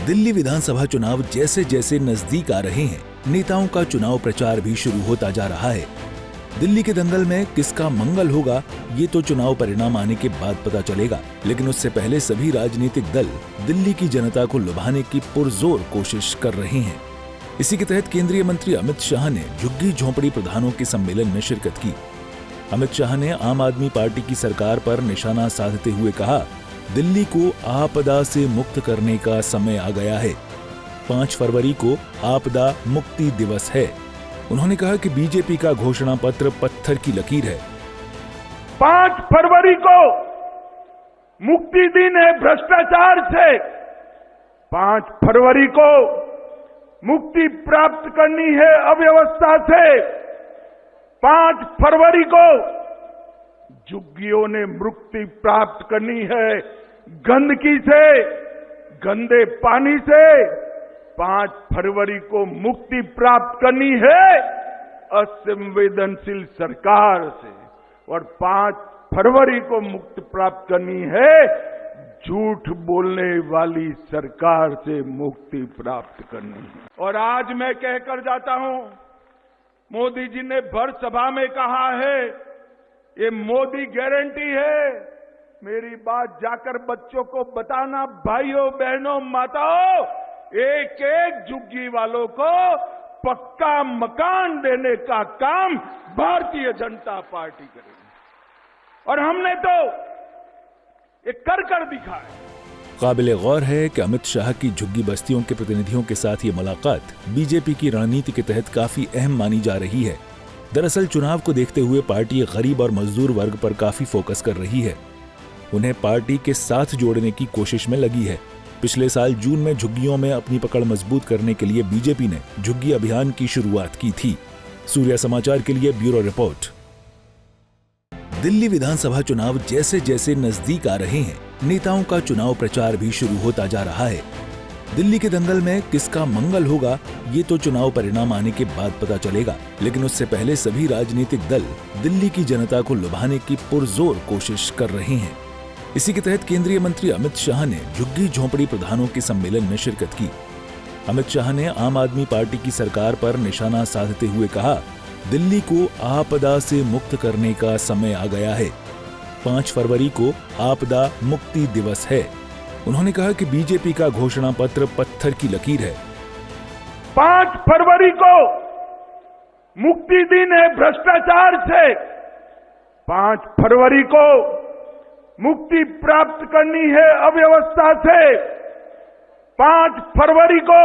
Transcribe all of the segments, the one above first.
दिल्ली विधानसभा चुनाव जैसे जैसे नजदीक आ रहे हैं, नेताओं का चुनाव प्रचार भी शुरू होता जा रहा है। दिल्ली के दंगल में किसका मंगल होगा, ये तो चुनाव परिणाम आने के बाद पता चलेगा, लेकिन उससे पहले सभी राजनीतिक दल दिल्ली की जनता को लुभाने की पुरजोर कोशिश कर रहे हैं। इसी के तहत केंद्रीय मंत्री अमित शाह ने झुग्गी झोंपड़ी प्रधानों के सम्मेलन में शिरकत की। अमित शाह ने आम आदमी पार्टी की सरकार पर निशाना साधते हुए कहा, दिल्ली को आपदा से मुक्त करने का समय आ गया है। 5 फरवरी को आपदा मुक्ति दिवस है। उन्होंने कहा कि बीजेपी का घोषणा पत्र पत्थर की लकीर है। 5 फरवरी को मुक्ति दिन है भ्रष्टाचार से। 5 फरवरी को मुक्ति प्राप्त करनी है अव्यवस्था से। 5 फरवरी को झुग्गियों ने मुक्ति प्राप्त करनी है गंदगी से, गंदे पानी से। 5 फरवरी को मुक्ति प्राप्त करनी है असंवेदनशील सरकार से, और 5 फरवरी को मुक्ति प्राप्त करनी है झूठ बोलने वाली सरकार से मुक्ति प्राप्त करनी है। और आज मैं कहकर जाता हूं, मोदी जी ने भर सभा में कहा है, ये मोदी गारंटी है। मेरी बात जाकर बच्चों को बताना, भाइयों बहनों माताओं, एक एक झुग्गी वालों को पक्का मकान देने का काम भारतीय जनता पार्टी करेगी। और हमने तो ये कर दिखाया। काबिले गौर है कि अमित शाह की झुग्गी बस्तियों के प्रतिनिधियों के साथ ये मुलाकात बीजेपी की रणनीति के तहत काफी अहम मानी जा रही है। दरअसल चुनाव को देखते हुए पार्टी गरीब और मजदूर वर्ग पर काफी फोकस कर रही है। उन्हें पार्टी के साथ जोड़ने की कोशिश में लगी है। पिछले साल जून में झुग्गियों में अपनी पकड़ मजबूत करने के लिए बीजेपी ने झुग्गी अभियान की शुरुआत की थी। सूर्या समाचार के लिए ब्यूरो रिपोर्ट। दिल्ली विधानसभा चुनाव जैसे जैसे नजदीक आ रहे हैं, नेताओं का चुनाव प्रचार भी शुरू होता जा रहा है। दिल्ली के दंगल में किसका मंगल होगा, ये तो चुनाव परिणाम आने के बाद पता चलेगा, लेकिन उससे पहले सभी राजनीतिक दल दिल्ली की जनता को लुभाने की पुरजोर कोशिश कर रहे हैं। इसी के तहत केंद्रीय मंत्री अमित शाह ने झुग्गी झोंपड़ी प्रधानों के सम्मेलन में शिरकत की। अमित शाह ने आम आदमी पार्टी की सरकार पर निशाना साधते हुए कहा, दिल्ली को आपदा से मुक्त करने का समय आ गया है। 5 फरवरी को आपदा मुक्ति दिवस है। उन्होंने कहा कि बीजेपी का घोषणा पत्र पत्थर की लकीर है। 5 फरवरी को मुक्ति दिन है भ्रष्टाचार से। 5 फरवरी को मुक्ति प्राप्त करनी है अव्यवस्था से। 5 फरवरी को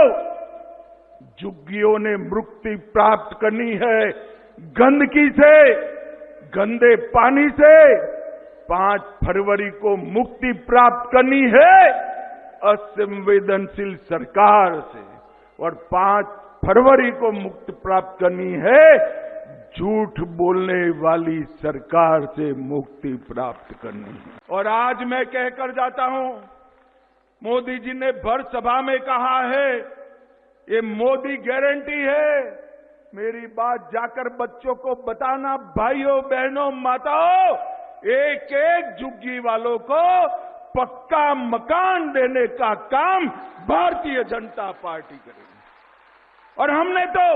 झुग्गियों ने मुक्ति प्राप्त करनी है गंदगी से, गंदे पानी से। 5 फरवरी को मुक्ति प्राप्त करनी है असंवेदनशील सरकार से, और 5 फरवरी को मुक्ति प्राप्त करनी है झूठ बोलने वाली सरकार से मुक्ति प्राप्त करनी है। और आज मैं कहकर जाता हूं, मोदी जी ने भर सभा में कहा है, ये मोदी गारंटी है। मेरी बात जाकर बच्चों को बताना, भाइयों बहनों माताओं, एक एक झुग्गी वालों को पक्का मकान देने का काम भारतीय जनता पार्टी करेगी। और हमने तो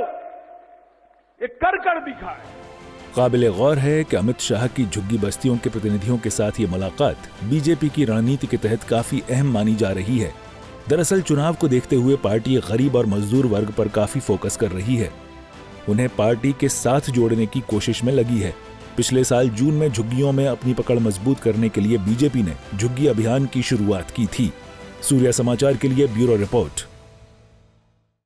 ये कर दिखाया। काबिले गौर है कि अमित शाह की झुग्गी बस्तियों के प्रतिनिधियों के साथ ये मुलाकात बीजेपी की रणनीति के तहत काफी अहम मानी जा रही है। दरअसल चुनाव को देखते हुए पार्टी गरीब और मजदूर वर्ग पर काफी फोकस कर रही है। उन्हें पार्टी के साथ जोड़ने की कोशिश में लगी है। पिछले साल जून में झुग्गियों में अपनी पकड़ मजबूत करने के लिए बीजेपी ने झुग्गी अभियान की शुरुआत की थी। सूर्या समाचार के लिए ब्यूरो रिपोर्ट।